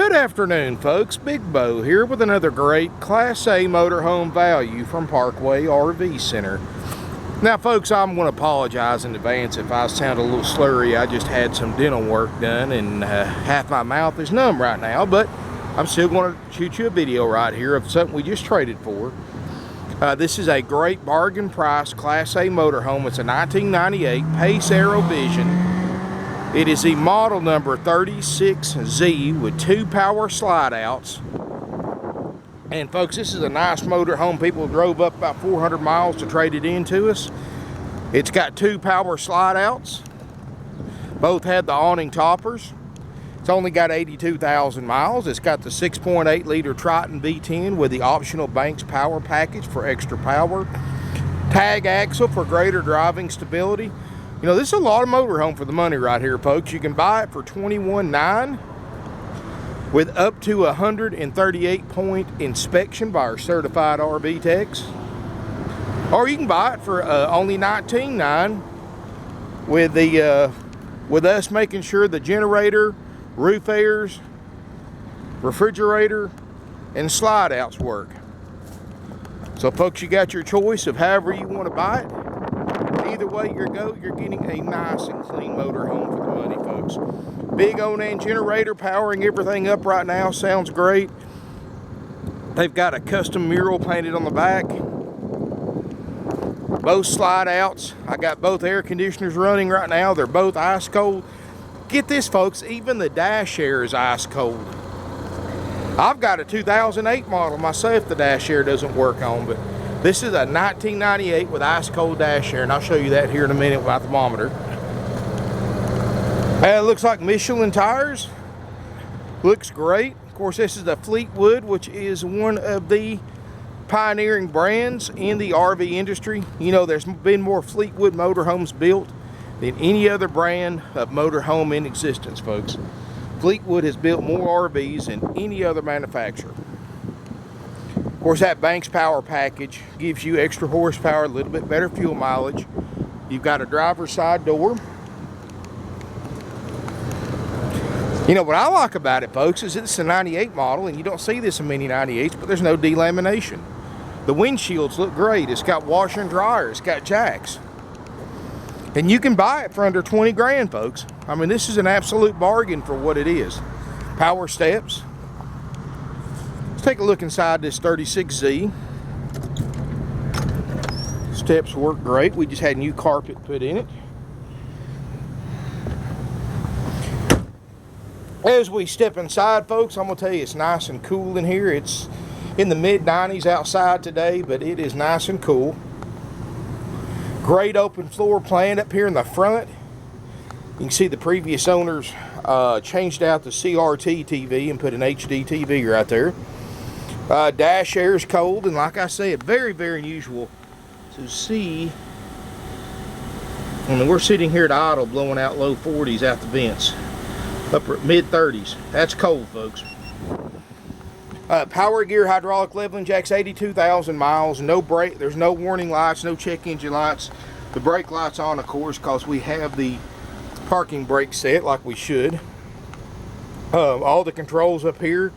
Good afternoon, folks. Big Bo here with another great Class A motorhome value from Parkway RV Center. Now, folks, I'm going to apologize in advance if I sound a little slurry. I just had some dental work done and half my mouth is numb right now, but I'm still going to shoot you a video right here of something we just traded for. This is a great bargain price Class A motorhome. It's a 1998 Pace Aero Vision. It is the model number 36Z with 2 power slide outs. And folks, this is a nice motorhome. People drove up about 400 miles to trade it in to us. It's got 2 power slide outs. Both had the awning toppers. It's only got 82,000 miles. It's got the 6.8 liter Triton V10 with the optional Banks power package for extra power. Tag axle for greater driving stability. You know, this is a lot of motorhome for the money right here, folks. You can buy it for $21,900 with up to 138-point inspection by our certified RV techs. Or you can buy it for only $19,900 with us making sure the generator, roof airs, refrigerator, and slide outs work. So, folks, you got your choice of however you want to buy it. Either way you're getting a nice and clean motorhome for the money, folks. Big Onan generator powering everything up right now. Sounds great. They've got a custom mural painted on the back. Both slide outs. I got both air conditioners running right now. They're both ice cold. Get this, folks, even the dash air is ice cold. I've got a 2008 model myself the dash air doesn't work on, but this is a 1998 with ice cold dash air, and I'll show you that here in a minute with my thermometer. It looks like Michelin tires. Looks great. Of course, this is the Fleetwood, which is one of the pioneering brands in the RV industry. You know, there's been more Fleetwood motorhomes built than any other brand of motorhome in existence, folks. Fleetwood has built more RVs than any other manufacturer. Of course, that Banks power package gives you extra horsepower, a little bit better fuel mileage. You've got a driver's side door. You know what I like about it, folks, is it's a 98 model, and you don't see this in many 98s, but there's no delamination. The windshields look great. It's got washer and dryer. It's got jacks. And you can buy it for under 20 grand, folks. I mean, this is an absolute bargain for what it is. Power steps. Let's take a look inside this 36Z. Steps work great. We just had new carpet put in it. As we step inside, folks, I'm going to tell you it's nice and cool in here. It's in the mid-90s outside today, but it is nice and cool. Great open floor plan up here in the front. You can see the previous owners changed out the CRT TV and put an HDTV right there. Dash air is cold, and like I said, very, very unusual to see. I mean, we're sitting here at idle blowing out low 40s out the vents, upper mid 30s. That's cold, folks. Power gear hydraulic leveling jacks, 82,000 miles. No brake. There's no warning lights, no check engine lights. The brake lights on, of course, because we have the parking brake set like we should. All the controls up here.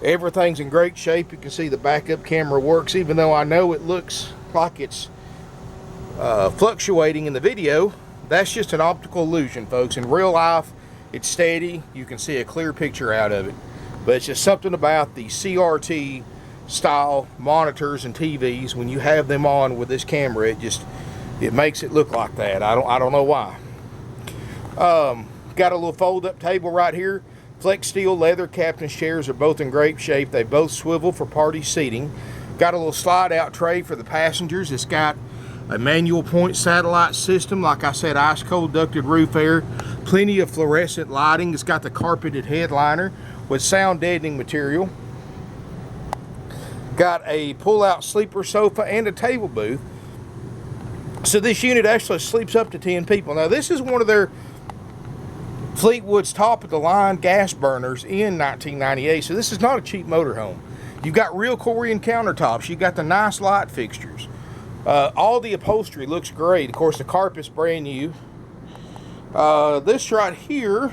Everything's in great shape. You can see the backup camera works, even though I know it looks like it's fluctuating in the video. That's just an optical illusion, folks. In real life, it's steady. You can see a clear picture out of it. But it's just something about the CRT style monitors and TVs. When you have them on with this camera, it makes it look like that. I don't know why. Got a little fold-up table right here. Flexsteel leather captain's chairs are both in great shape. They both swivel for party seating. Got a little slide-out tray for the passengers. It's got a manual Point Satellite System. Like I said, ice-cold ducted roof air. Plenty of fluorescent lighting. It's got the carpeted headliner with sound deadening material. Got a pull-out sleeper sofa and a table booth. So this unit actually sleeps up to 10 people. Now, this is one of their Fleetwood's top-of-the-line gas burners in 1998, so this is not a cheap motorhome. You've got real Corian countertops. You've got the nice light fixtures. All the upholstery looks great. Of course, the carpet's brand new. This right here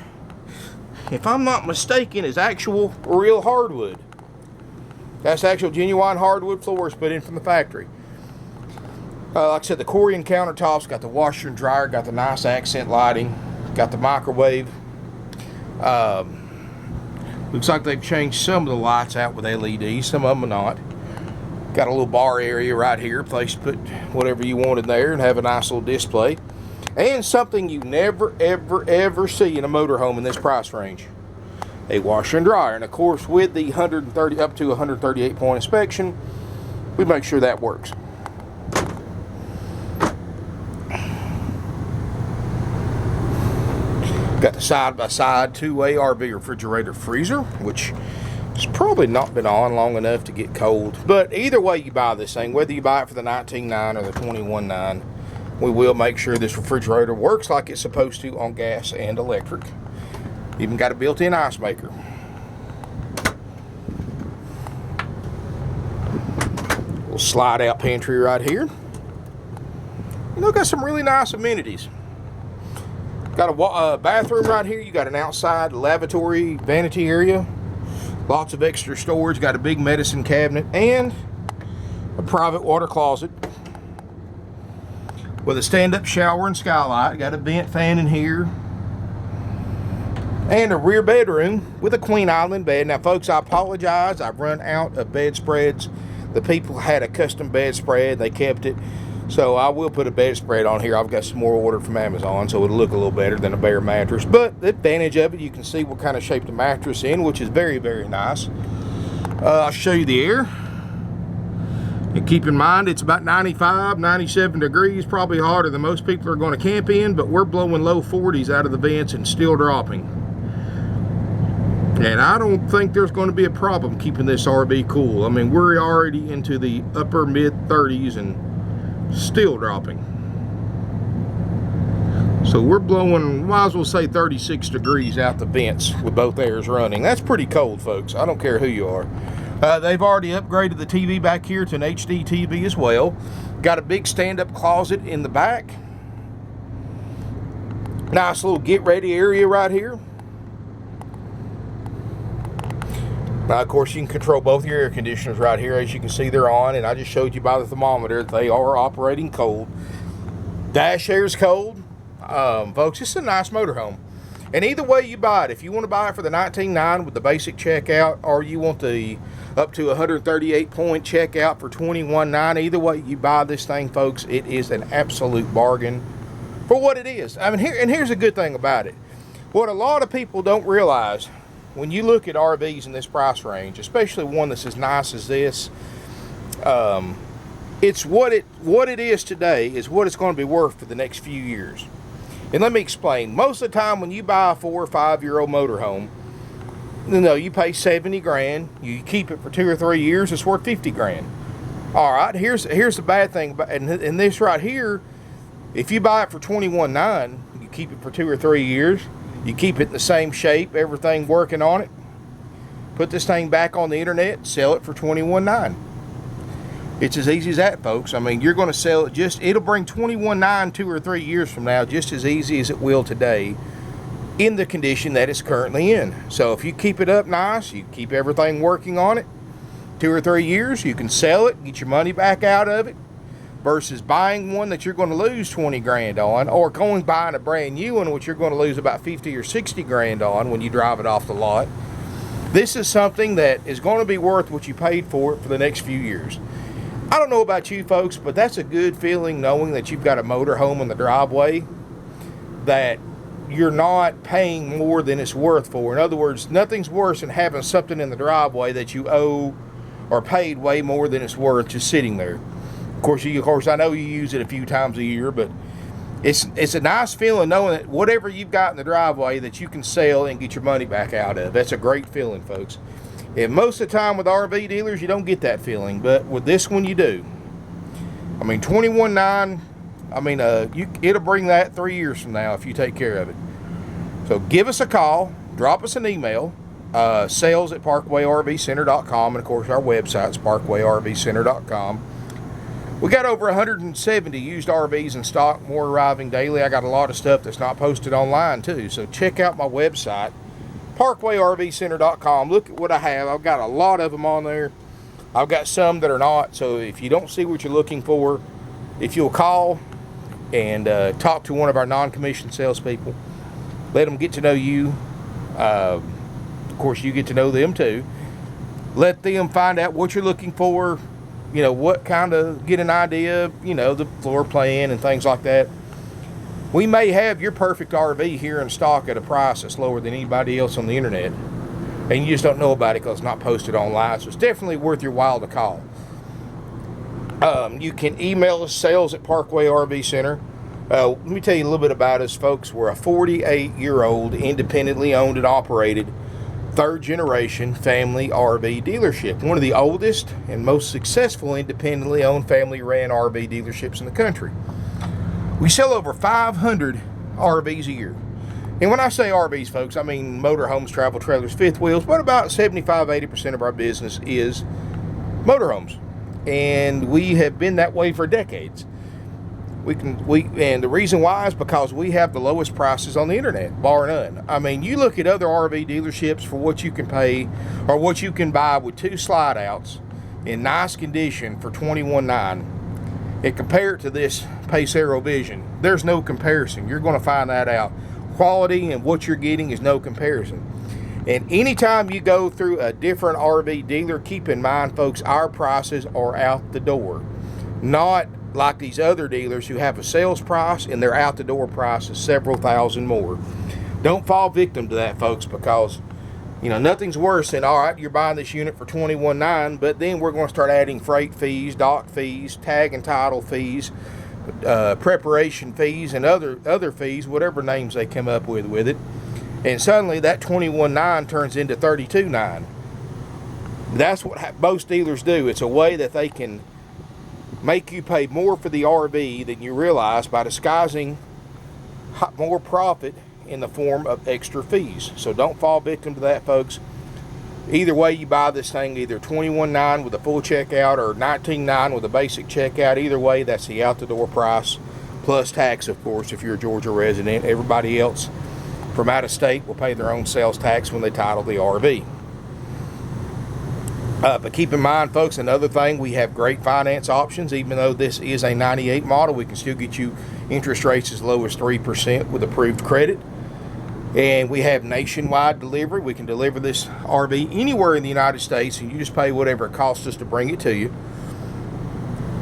if I'm not mistaken, is actual real hardwood. That's actual genuine hardwood floors put in from the factory. Like I said, the Corian countertops, got the washer and dryer, got the nice accent lighting, got the microwave. Looks like they've changed some of the lights out with LEDs, some of them are not. Got a little bar area right here, place to put whatever you want in there and have a nice little display. And something you never, ever, ever see in a motorhome in this price range. A washer and dryer. And of course, with the 130 up to 138 point inspection, we make sure that works. Got the side-by-side two-way RV refrigerator freezer, which has probably not been on long enough to get cold. But either way you buy this thing, whether you buy it for the 19.9 or the 21.9, we will make sure this refrigerator works like it's supposed to on gas and electric. Even got a built-in ice maker. Little slide-out pantry right here. You know, got some really nice amenities. Got a bathroom right here. You got an outside lavatory vanity area. Lots of extra storage. Got a big medicine cabinet and a private water closet with a stand-up shower and skylight. Got a vent fan in here. And a rear bedroom with a queen island bed. Now, folks, I apologize. I've run out of bedspreads. The people had a custom bedspread. They kept it. So I will put a bedspread on here. I've got some more ordered from Amazon, so it'll look a little better than a bare mattress. But the advantage of it, you can see what kind of shape the mattress in, which is very, very nice. I'll show you the air. And keep in mind, it's about 95, 97 degrees, probably hotter than most people are going to camp in, but we're blowing low 40s out of the vents and still dropping. And I don't think there's going to be a problem keeping this RV cool. I mean, we're already into the upper mid 30s and still dropping. So we're blowing, might as well say 36 degrees out the vents with both airs running. That's pretty cold, folks. I don't care who you are. They've already upgraded the TV back here to an HDTV as well. Got a big stand-up closet in the back. Nice little get-ready area right here. Now, of course, you can control both your air conditioners right here. As you can see, they're on, and I just showed you by the thermometer that they are operating cold. Dash air is cold. Folks, it's a nice motorhome. And either way you buy it, if you want to buy it for the 19.9 with the basic checkout, or you want the up to 138 point checkout for 21.9, either way you buy this thing, folks, it is an absolute bargain for what it is. I mean, here's a good thing about it. What a lot of people don't realize, when you look at RVs in this price range, especially one that's as nice as this, it's what it is today is what it's going to be worth for the next few years. And let me explain. Most of the time when you buy a 4 or 5 year old motorhome, you pay 70 grand. You keep it for 2 or 3 years, it's worth 50 grand. All right, here's the bad thing about and this right here. If you buy it for 21.9, you keep it for 2 or 3 years. You keep it in the same shape, everything working on it. Put this thing back on the internet, sell it for 21.9. It's as easy as that, folks. I mean, you're going to sell it it'll bring 21.9 2 or 3 years from now, just as easy as it will today in the condition that it's currently in. So if you keep it up nice, you keep everything working on it, 2 or 3 years, you can sell it, get your money back out of it, versus buying one that you're going to lose 20 grand on, or buying a brand new one which you're going to lose about 50 or 60 grand on when you drive it off the lot. This is something that is going to be worth what you paid for it for the next few years. I don't know about you folks, but that's a good feeling, knowing that you've got a motorhome in the driveway that you're not paying more than it's worth for. In other words, nothing's worse than having something in the driveway that you owe or paid way more than it's worth just sitting there. Of course, I know you use it a few times a year, but it's a nice feeling knowing that whatever you've got in the driveway that you can sell and get your money back out of. That's a great feeling, folks. And most of the time with RV dealers, you don't get that feeling, but with this one, you do. I mean, 21.9, I mean, it'll bring that 3 years from now if you take care of it. So give us a call, drop us an email, sales@parkwayrvcenter.com, and of course, our website's parkwayrvcenter.com. We got over 170 used RVs in stock, more arriving daily. I got a lot of stuff that's not posted online too, so check out my website, ParkwayRVCenter.com. Look at what I have. I've got a lot of them on there. I've got some that are not. So if you don't see what you're looking for, if you'll call and talk to one of our non-commissioned salespeople, let them get to know you. Of course, you get to know them too. Let them find out what you're looking for. You know, what kind of, get an idea of, you know, the floor plan and things like that. We may have your perfect RV here in stock at a price that's lower than anybody else on the internet, and you just don't know about it because it's not posted online. So it's definitely worth your while to call. You can email us, sales@Parkway RV Center. Let me tell you a little bit about us, folks. We're a 48-year-old, independently owned and operated, third-generation family RV dealership. One of the oldest and most successful independently owned family-ran RV dealerships in the country. We sell over 500 RVs a year. And when I say RVs, folks, I mean motorhomes, travel trailers, fifth wheels, but about 75-80% of our business is motorhomes. And we have been that way for decades. And the reason why is because we have the lowest prices on the internet, bar none. I mean, you look at other RV dealerships for what you can pay or what you can buy with 2 slide outs in nice condition for $21,900. And compare it to this Pacero Vision. There's no comparison. You're going to find that out. Quality and what you're getting is no comparison. And anytime you go through a different RV dealer, keep in mind, folks, our prices are out the door. Not like these other dealers who have a sales price and their out the door price is several thousand more. Don't fall victim to that, folks, because you know, nothing's worse than, all right, you're buying this unit for $21,900, but then we're going to start adding freight fees, dock fees, tag and title fees, preparation fees, and other fees, whatever names they come up with it. And suddenly that $21,900 turns into $32,900. That's what most dealers do. It's a way that they can make you pay more for the RV than you realize by disguising more profit in the form of extra fees. So don't fall victim to that, folks. Either way you buy this thing, either $21,900 with a full checkout or $19,900 with a basic checkout, either way, that's the out the door price plus tax, of course, if you're a Georgia resident. Everybody else from out of state will pay their own sales tax when they title the RV. But keep in mind, folks, another thing, we have great finance options. Even though this is a 98 model, we can still get you interest rates as low as 3% with approved credit. And we have nationwide delivery. We can deliver this RV anywhere in the United States, and you just pay whatever it costs us to bring it to you.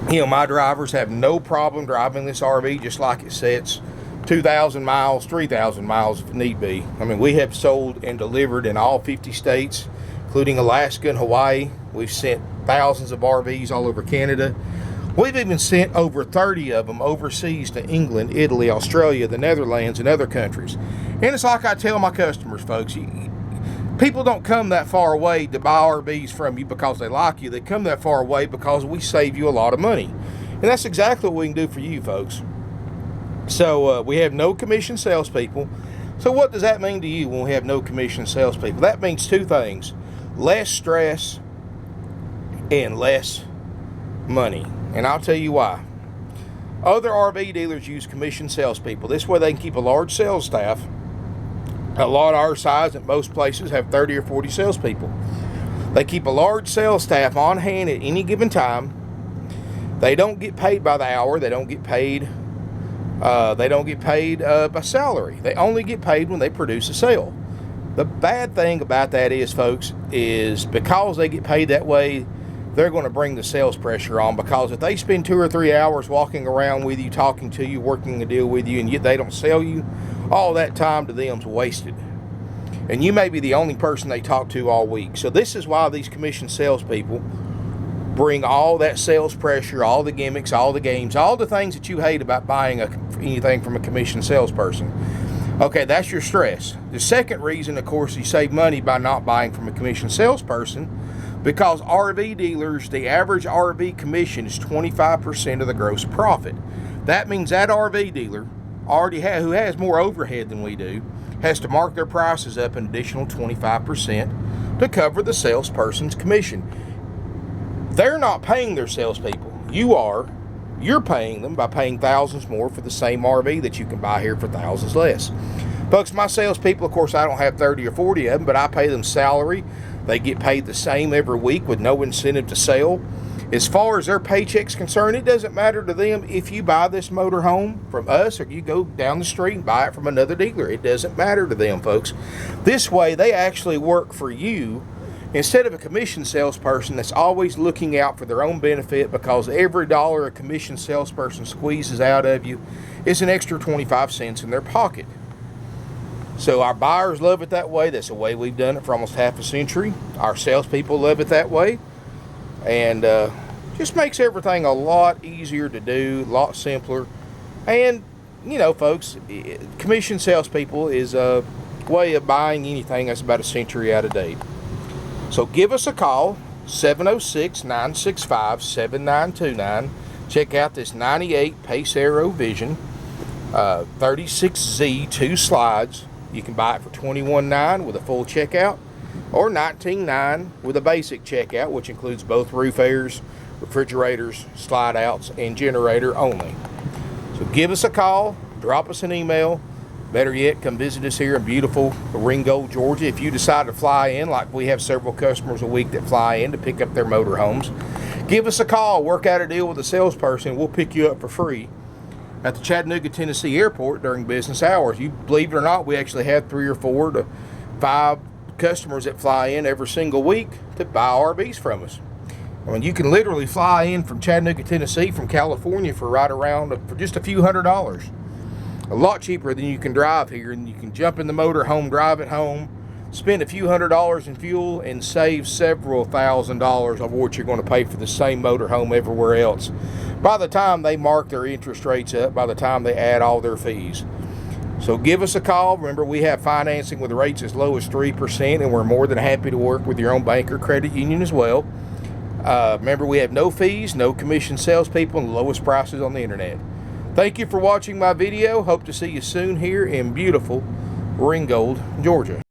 You know, my drivers have no problem driving this RV just like it sits. 2,000 miles, 3,000 miles if need be. I mean, we have sold and delivered in all 50 states, including Alaska and Hawaii. We've sent thousands of RVs all over Canada. We've even sent over 30 of them overseas to England, Italy, Australia, the Netherlands, and other countries. And it's like I tell my customers, folks, people don't come that far away to buy RVs from you because they like you. They come that far away because we save you a lot of money. And that's exactly what we can do for you, folks. So we have no commission salespeople. So what does that mean to you when we have no commission salespeople? That means two things: less stress and less money. And I'll tell you why. Other RV dealers use commission salespeople. This way they can keep a large sales staff. A lot our size at most places have 30 or 40 salespeople. They keep a large sales staff on hand at any given time. They don't get paid by the hour. They don't get paid by salary. They only get paid when they produce a sale. The bad thing about that is, folks, is because they get paid that way, they're going to bring the sales pressure on, because if they spend 2 or 3 hours walking around with you, talking to you, working a deal with you, and yet they don't sell you, all that time to them's wasted. And you may be the only person they talk to all week. So this is why these commission salespeople bring all that sales pressure, all the gimmicks, all the games, all the things that you hate about buying anything from a commission salesperson. Okay, that's your stress. The second reason, of course, you save money by not buying from a commission salesperson, because RV dealers, the average RV commission is 25% of the gross profit. That means that RV dealer who has more overhead than we do, has to mark their prices up an additional 25% to cover the salesperson's commission. They're not paying their salespeople. You are. You're paying them by paying thousands more for the same RV that you can buy here for thousands less. Folks, my salespeople, of course, I don't have 30 or 40 of them, but I pay them salary. They get paid the same every week with no incentive to sell. As far as their paycheck's concerned, it doesn't matter to them if you buy this motorhome from us or you go down the street and buy it from another dealer. It doesn't matter to them, folks. This way, they actually work for you instead of a commission salesperson that's always looking out for their own benefit, because every dollar a commission salesperson squeezes out of you is an extra 25 cents in their pocket. So our buyers love it that way. That's the way we've done it for almost half a century. Our salespeople love it that way. And just makes everything a lot easier to do, a lot simpler. And, you know, folks, commission salespeople is a way of buying anything that's about a century out of date. So give us a call, 706-965-7929. Check out this 98 Pace Aero Vision, 36Z, 2 slides. You can buy it for $21,900 with a full checkout, or $19,900 with a basic checkout, which includes both roof airs, refrigerators, slide outs, and generator only. So give us a call, drop us an email. Better yet, come visit us here in beautiful Ringgold, Georgia. If you decide to fly in, like we have several customers a week that fly in to pick up their motorhomes, give us a call, work out a deal with a salesperson. We'll pick you up for free at the Chattanooga, Tennessee airport during business hours. You believe it or not, we actually have 3 or 4 to 5 customers that fly in every single week to buy RVs from us. I mean, you can literally fly in from Chattanooga, Tennessee from California for for just a few $100s. A lot cheaper than you can drive here, and you can jump in the motorhome, drive it home, spend a few $100s in fuel, and save several $1,000s of what you're going to pay for the same motorhome everywhere else by the time they mark their interest rates up, by the time they add all their fees. So give us a call. Remember, we have financing with rates as low as 3%, and we're more than happy to work with your own bank or credit union as well. Remember, we have no fees, no commission salespeople, and the lowest prices on the internet. Thank you for watching my video. Hope to see you soon here in beautiful Ringgold, Georgia.